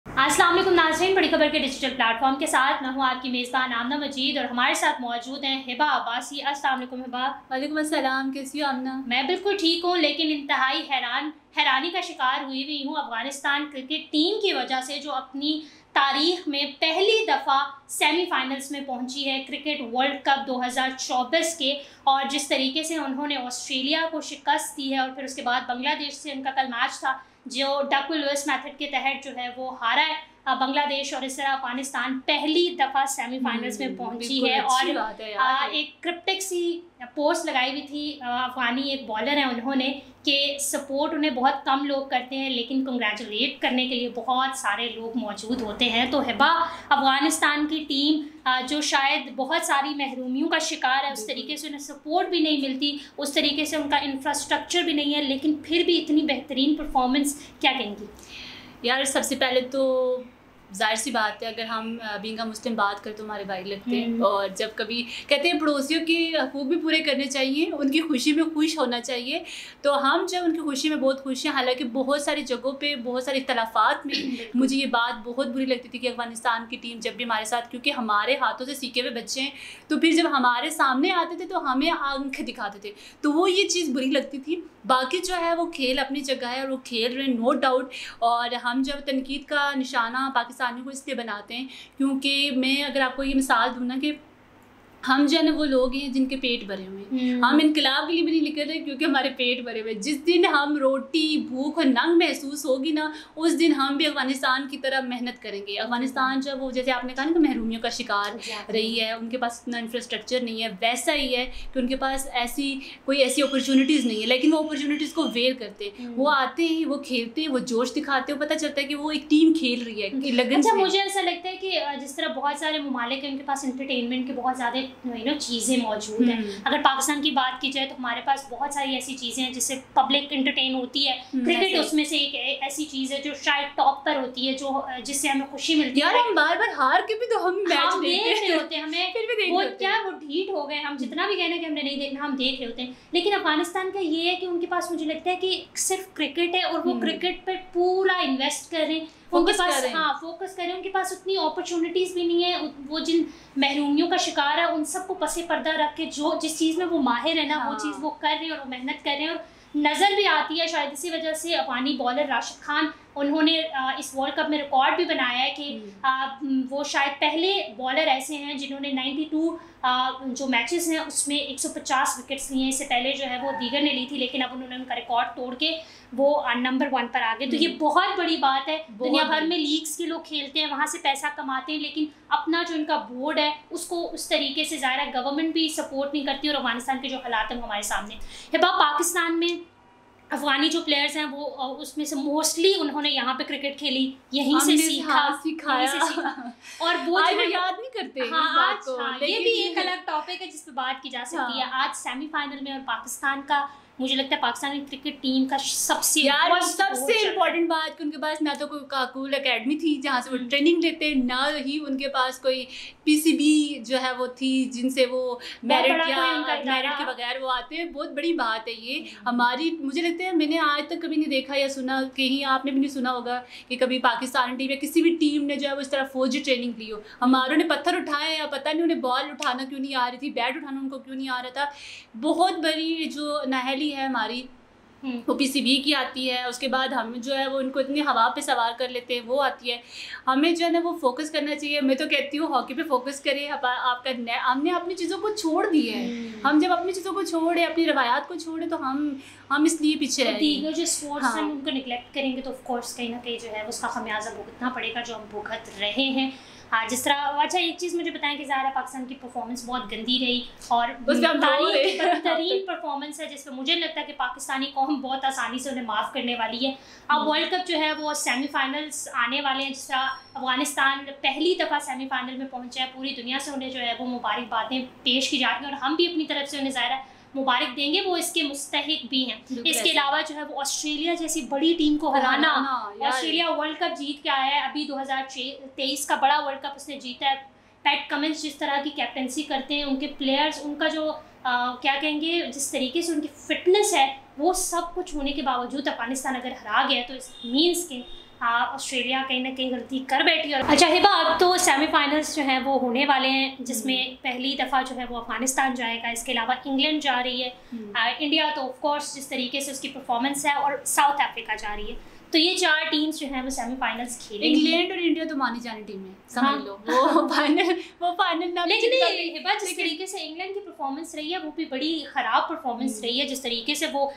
अस्सलाम वालेकुम नाज़रीन, बड़ी खबर के डिजिटल प्लेटफॉर्म के साथ मैं हूँ आपकी मेज़बान आमना मजीद और हमारे साथ मौजूद हैं हिबा अब्बासी। अस्सलाम वालेकुम हिबा। वालेकुम अस्सलाम, कैसी हो आमना? मैं बिल्कुल ठीक हूँ, लेकिन इंतहाई हैरानी का शिकार हुई हूँ अफ़गानिस्तान क्रिकेट टीम की वजह से, जो अपनी तारीख में पहली दफ़ा सेमीफाइनल्स में पहुंची है क्रिकेट वर्ल्ड कप 2024 के। और जिस तरीके से उन्होंने ऑस्ट्रेलिया को शिकस्त दी है और फिर उसके बाद बांग्लादेश से उनका कल मैच था जो डक लुइस मेथड के तहत जो है वो हारा है बांग्लादेश, और इस तरह अफगानिस्तान पहली दफ़ा सेमीफाइनल्स में पहुंची है। और एक क्रिप्टिक सी पोस्ट लगाई हुई थी अफगानी एक बॉलर है उन्होंने कि सपोर्ट उन्हें बहुत कम लोग करते हैं लेकिन कंग्रेचुलेट करने के लिए बहुत सारे लोग मौजूद होते हैं। तो हिबा, अफगानिस्तान की टीम जो शायद बहुत सारी महरूमियों का शिकार है, उस तरीके से उन्हें सपोर्ट भी नहीं मिलती, उस तरीके से उनका इंफ्रास्ट्रक्चर भी नहीं है, लेकिन फिर भी इतनी बेहतरीन परफॉर्मेंस, क्या कहेंगी? यार सबसे पहले तो जाहिर सी बात है, अगर हम बीइंग अ मुस्लिम बात करें तो हमारे भाई लगते हैं, और जब कभी कहते हैं पड़ोसियों के हकूक़ भी पूरे करने चाहिए, उनकी खुशी में खुश होना चाहिए, तो हम जब उनकी खुशी में बहुत खुश हैं। हालांकि बहुत सारी जगहों पे बहुत सारे इख्तलाफात में मुझे ये बात बहुत बुरी लगती थी कि अफगानिस्तान की टीम जब भी हमारे साथ, क्योंकि हमारे हाथों से सीखे हुए बच्चे हैं, तो फिर जब हमारे सामने आते थे तो हमें आंखें दिखाते थे, तो वो ये चीज़ बुरी लगती थी। बाकी जो है वो खेल अपनी जगह है और वो खेल रहे हैं, नो डाउट। और हम जब तनकीद का निशाना पाकिस्तानियों को इसलिए बनाते हैं क्योंकि मैं अगर आपको ये मिसाल दूँ ना कि हम जो है ना वो लोग हैं जिनके पेट भरे हुए हैं। हम इनकलाब के लिए भी नहीं निकल रहे क्योंकि हमारे पेट भरे हुए। जिस दिन हम रोटी भूख और नंग महसूस होगी ना, उस दिन हम भी अफगानिस्तान की तरह मेहनत करेंगे। अफगानिस्तान जब वो, जैसे आपने कहा ना कि महरूमियों का शिकार रही है, उनके पास इतना इंफ्रास्ट्रक्चर नहीं है, वैसा ही है कि उनके पास कोई ऐसी अपॉर्चुनिटीज़ नहीं है, लेकिन वो अपॉर्चुनिटीज़ को वेयर करते हैं। वो आते हैं, वो खेलते हैं, वो जोश दिखाते हैं, पता चलता है कि वो एक टीम खेल रही है लगन। अच्छा, मुझे ऐसा लगता है कि जिस तरह बहुत सारे ममालिक हैं उनके पास इंटरटेनमेंट के बहुत ज़्यादा चीज़ें मौजूद हैं। अगर पाकिस्तान की बात की जाए तो हमारे पास बहुत सारी ऐसी चीज़ें हैं जिससे पब्लिक इंटरटेन होती है। क्रिकेट उसमें से एक ऐसी चीज़ है जो शायद टॉप पर होती है, जो जिससे हमें खुशी मिलती है। यार हम बार-बार हार के भी तो हम मैच देख रहे होते हैं, हमें फिर भी वो क्या वो ढीठ हो गए, हम जितना भी कहना कि हमने नहीं देखना, हम देख रहे होते हैं। लेकिन अफगानिस्तान का ये है कि उनके पास मुझे लगता है कि सिर्फ क्रिकेट है और वो क्रिकेट पर पूरा इन्वेस्ट कर रहे हैं, उनके पास फोकस करें। उनके पास उतनी अपॉर्चुनिटीज़ भी नहीं है। वो जिन महरूमियों का शिकार है उन सबको पसे पर्दा रख के जो जिस चीज़ में वो माहिर है ना, वो चीज़ वो कर रहे हैं और वो मेहनत कर रहे हैं और नज़र भी आती है। शायद इसी वजह से अफगानी बॉलर राशिद खान, उन्होंने इस वर्ल्ड कप में रिकॉर्ड भी बनाया है कि वो शायद पहले बॉलर ऐसे हैं जिन्होंने 92 जो मैचेस हैं उसमें 150 विकेट्स लिए हैं। इससे पहले जो है वो दीगर ने ली थी, लेकिन अब उन्होंने उनका रिकॉर्ड तोड़ के वो नंबर 1 पर आ गए। तो ये बहुत बड़ी बात है। दुनिया भर में लीग्स के लोग खेलते हैं, वहाँ से पैसा कमाते हैं, लेकिन अपना जो इनका बोर्ड है उसको उस तरीके से ज़ाहिर है गवर्नमेंट भी सपोर्ट नहीं करती। और अफगानिस्तान के जो हालात हैं वो हमारे सामने है। पाकिस्तान में अफगानी जो प्लेयर्स हैं वो उसमें से मोस्टली उन्होंने यहाँ पे क्रिकेट खेली, यहीं से सिखाया और वो याद नहीं करते। ये भी एक अलग टॉपिक है जिस पे बात की जा सकती है। आज सेमीफाइनल में और पाकिस्तान का, मुझे लगता है पाकिस्तानी क्रिकेट टीम का सबसे इम्पोर्टेंट बात कि उनके पास ना तो कोई काकूल एकेडमी थी जहाँ से वो ट्रेनिंग लेते, ना ही उनके पास कोई पीसीबी जो है वो थी जिनसे वो मेरिट के बगैर वो आते हैं। बहुत बड़ी बात है ये हमारी। मुझे लगता है मैंने आज तक कभी नहीं देखा या सुना, कहीं आपने भी नहीं सुना होगा कि कभी पाकिस्तानी टीम या किसी भी टीम ने जो है वो इस तरह फौजी ट्रेनिंग ली हो। हमारों ने पत्थर उठाए या पता नहीं उन्हें बॉल उठाना क्यों नहीं आ रही थी, बैट उठाना उनको क्यों नहीं आ रहा था। बहुत बड़ी जो नाहली है हमारी वो पीसीबी की आती है। उसके बाद हम जो है वो उनको इतनी हवा पे सवार कर लेते हैं, वो आती है। हमें जो है ना वो फोकस करना चाहिए। मैं तो कहती हूँ हॉकी पे फोकस करें। हमने अपनी चीज़ों को छोड़ दी है। हम जब अपनी चीज़ों को छोड़े, अपनी रवायात को छोड़े, तो हम इसलिए पीछे रह दीगर जो स्पोर्ट्स हैं उनको निगलेक्ट करेंगे तो ऑफ कोर्स कहीं ना कहीं जो है उसका खमियाजा भुगतना पड़ेगा, जो हम भुगत रहे हैं। हाँ, जिस तरह अच्छा एक चीज़ मुझे बताएं कि ज़ाहिर पाकिस्तान की परफॉर्मेंस बहुत गंदी रही और बदतरीन परफॉर्मेंस है जिस पर मुझे लगता है कि पाकिस्तानी कौम बहुत आसानी से उन्हें माफ़ करने वाली है। अब वर्ल्ड कप जो है वो सेमीफाइनल्स आने वाले हैं। जिस तरह अफगानिस्तान पहली दफ़ा सेमीफाइनल में पहुंचा है, पूरी दुनिया से उन्हें जो है वो मुबारकबादें पेश की जाती हैं और हम भी अपनी तरफ से उन्हें ज़ाहिर मुबारक देंगे, वो इसके मुस्तहिक भी हैं। इसके अलावा जो है वो ऑस्ट्रेलिया जैसी बड़ी टीम को हराना, ऑस्ट्रेलिया वर्ल्ड कप जीत के आया है, अभी 2023 का बड़ा वर्ल्ड कप उसने जीता है। पैट कमिंस जिस तरह की कैप्टनसी करते हैं, उनके प्लेयर्स, उनका जो क्या कहेंगे, जिस तरीके से उनकी फिटनेस है, वो सब कुछ होने के बावजूद अफगानिस्तान अगर हरा गया तो इस मीन्स के ऑस्ट्रेलिया कहीं ना कहीं गलती कर बैठी। और अच्छा हिबा, अब तो सेमीफाइनल्स जो हैं वो होने वाले हैं, जिसमें पहली दफ़ा जो है वो अफगानिस्तान जाएगा, इसके अलावा इंग्लैंड जा रही है, इंडिया तो ऑफ कोर्स जिस तरीके से उसकी परफॉर्मेंस है, और साउथ अफ्रीका जा रही है। तो ये 4 टीम्स जो हैं वो सेमीफाइनल्स खेलेंगी। इंग्लैंड और इंडिया तो मानी जानी टीम है, समझ लो। वो फाइनल ना, लेकिन हिबा जिस तरीके से इंग्लैंड की परफॉर्मेंस रही है वो भी बड़ी खराब परफॉर्मेंस रही है। जिस तरीके से वो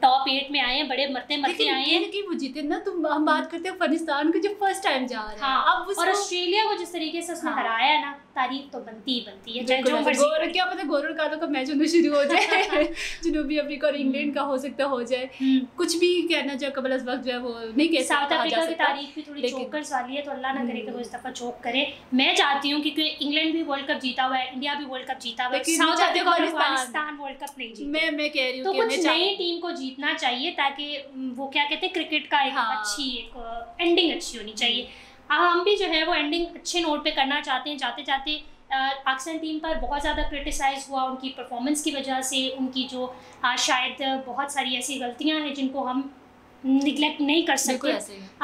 टॉप 8 में आए हैं, बड़े मरते मरते आए हैं कि वो जीते ना। तुम हम बात करते हैं अफगानिस्तान के जो फर्स्ट टाइम जा रहे हैं। हाँ, अब और ऑस्ट्रेलिया को जिस तरीके से उसने हराया है ना, तारीफ तो बनती ही बनती है, चाहे जो मर्जी। क्या पता गोरल का तो मैच होना शुरू हो जाए जनूबी अफ्रीका और इंग्लैंड का हो सकता हो जाए। कुछ भी कहना जो कबल अज़ वक्त जो है वो नहीं कह सकता। साउथ अफ्रीका की तारीफ भी थोड़ी चोकर्स वाली है, तो अल्लाह ना करे कि वो इस दफा चोक करे। मैं चाहती हूँ क्योंकि इंग्लैंड भी वर्ल्ड कप जीता हुआ है, इंडिया भी वर्ल्ड कप जीता हुआ है, साउथ अफ्रीका और अफगानिस्तान वर्ल्ड कप नहीं जीते। मैं कह रही हूँ तो कुछ नई टीम को जीतना चाहिए, ताकि वो क्या कहते हैं क्रिकेट का एक अच्छी एक एंडिंग अच्छी होनी चाहिए। हम भी जो है वो एंडिंग अच्छे नोट पे करना चाहते हैं। जाते जाते पाकिस्तान टीम पर बहुत ज़्यादा क्रिटिसाइज हुआ उनकी परफॉर्मेंस की वजह से, उनकी जो शायद बहुत सारी ऐसी गलतियां हैं जिनको हम निगलेक्ट नहीं कर सकते,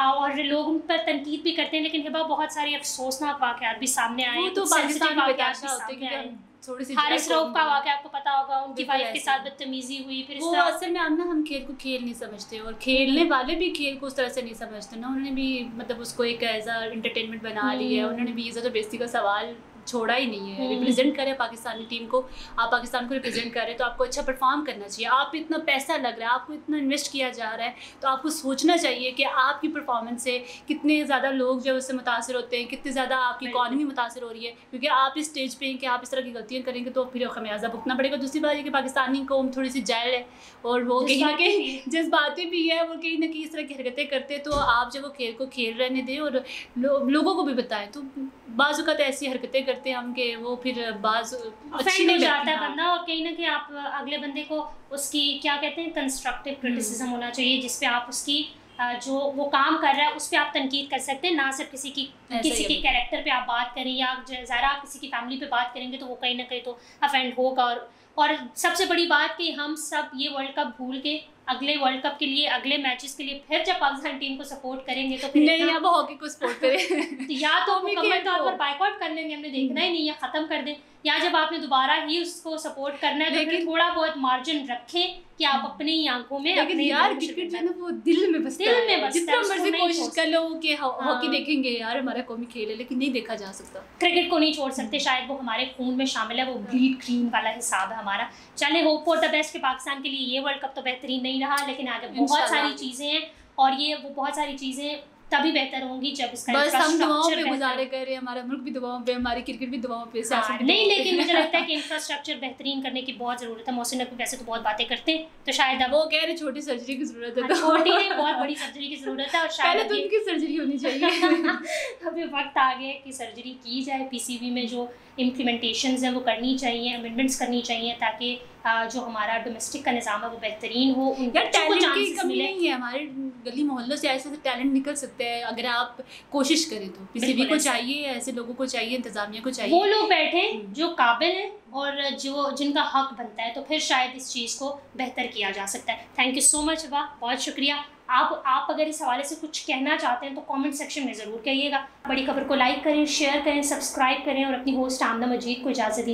और लोग उन पर तनकीद भी करते हैं। लेकिन हिबा बहुत सारे अफसोसनाक वाक़यात भी सामने आए, तो पाकिस्तान वाक़यात भी सामने आए। हारिस रऊफ का वाक़या आपको पता होगा, उनकी वाइफ के साथ बदतमीजी हुई। फिर वो असल में हम खेल को खेल नहीं समझते, और खेलने वाले भी खेल को उस तरह से नहीं समझते ना। उन्होंने भी मतलब उसको एक एज अ एंटरटेनमेंट बना लिया है। उन्होंने भी इज़्ज़त और बेइज्जती का सवाल छोड़ा ही नहीं है। रिप्रेजेंट करें पाकिस्तानी टीम को, आप पाकिस्तान को रिप्रेजेंट करें तो आपको अच्छा परफॉर्म करना चाहिए। आप इतना पैसा लग रहा है, आपको इतना इन्वेस्ट किया जा रहा है, तो आपको सोचना चाहिए कि आपकी परफॉर्मेंस से कितने ज़्यादा लोग जो उससे मुतासर होते हैं, कितने ज़्यादा आपकी इकॉनमी मुतासर हो रही है। क्योंकि आप इस स्टेज पे हैं कि आप इस तरह की गलतियाँ करेंगे तो फिर खमियाजा भुगतना पड़ेगा। दूसरी बात है कि पाकिस्तानी कौम थोड़ी सी जाहिल है, और वो कहीं ना कहीं जज्बाती भी है, वो कहीं ना कहीं इस तरह की हरकतें करते हैं। तो आप जब वो खेल को खेल रहने दें और लोगों को भी बताएं। तो बाज़ औक़ात ऐसी हरकतें करते हैं हम कि वो फिर बाज़ अच्छी नहीं जाता है बंदा, और कहीं ना कहीं आप अगले बंदे को उसकी क्या कहते हैं कंस्ट्रक्टिव क्रिटिसिज्म होना चाहिए, जिसपे आप उसकी जो वो काम कर रहा है उस पर आप तनकीद कर सकते हैं, ना सिर्फ किसी के कैरेक्टर पे आप बात करें, या ज़रा आप किसी की फैमिली पे बात करेंगे तो वो कहीं ना कहीं तो अफेंड होगा। और सबसे बड़ी बात कि हम सब ये वर्ल्ड कप भूल के अगले वर्ल्ड कप के लिए, अगले मैचेस के लिए फिर जब पाकिस्तान टीम को सपोर्ट करेंगे तो फिर नहीं, या वो हॉकी को सपोर्ट करें तो या तो मुकम्मल तौर पर बायकॉट कर लेंगे, हमने देखना ही नहीं है, ख़त्म कर दें, या जब आपने दोबारा ही उसको सपोर्ट करना है तो फिर थोड़ा बहुत मार्जिन रखें कि आप अपनी ही आंखों में अपने यार क्रिकेट जो है ना वो दिल में बसता है। जितना मर्जी कोशिश कर लो कि हॉकी देखेंगे यार हमारा कौमी खेल है, लेकिन नहीं देखा जा सकता। क्रिकेट को नहीं छोड़ सकते, शायद वो हमारे खून में शामिल है, वो ब्लीड ग्रीन वाला हिसाब है हमारा। चले होप फॉर द बेस्ट कि पाकिस्तान के लिए ये वर्ल्ड कप तो बेहतरीन नहीं रहा, लेकिन आगे बहुत सारी चीज़ें हैं, और ये वो बहुत सारी चीज़ें तभी बेहतर होंगी जब इसका बस हम दुआओं पे गुजारे कर रहे हैं, हमारा मुल्क भी दुआओं पे, हमारी क्रिकेट भी दुआओं पे, सियासत भी नहीं, लेकिन मुझे लगता है कि इंफ्रास्ट्रक्चर बेहतरीन करने की बहुत ज़रूरत है। मोहसिन नकवी वैसे तो बहुत बातें करते हैं, तो शायद अब वो कह रहे छोटी सर्जरी की ज़रूरत है, छोटी नहीं बहुत बड़ी सर्जरी की ज़रूरत है, और शायद तो उनकी सर्जरी होनी चाहिए। अभी वक्त आ गया कि सर्जरी की जाए। पीसीबी में जो इम्प्लीमेंटेशंस हैं वो करनी चाहिए, अमेंडमेंट्स करनी चाहिए, ताकि जो हमारा डोमेस्टिक का निज़ाम है वो बेहतरीन हो। टैलेंट की कमी नहीं है, हमारे गली मोहल्लों से ऐसे टैलेंट निकल सकते हैं अगर आप कोशिश करें तो। पीसीबी को चाहिए, ऐसे लोगों को चाहिए, इंतजामिया को चाहिए, वो लोग बैठे जो काबिल हैं और जो जिनका हक बनता है, तो फिर शायद इस चीज़ को बेहतर किया जा सकता है। थैंक यू सो मच वाह, बहुत शुक्रिया। आप अगर इस हवाले से कुछ कहना चाहते हैं तो कमेंट सेक्शन में ज़रूर कहिएगा। बड़ी खबर को लाइक करें, शेयर करें, सब्सक्राइब करें, और अपनी होस्ट आमना मजीद को इजाज़त दी।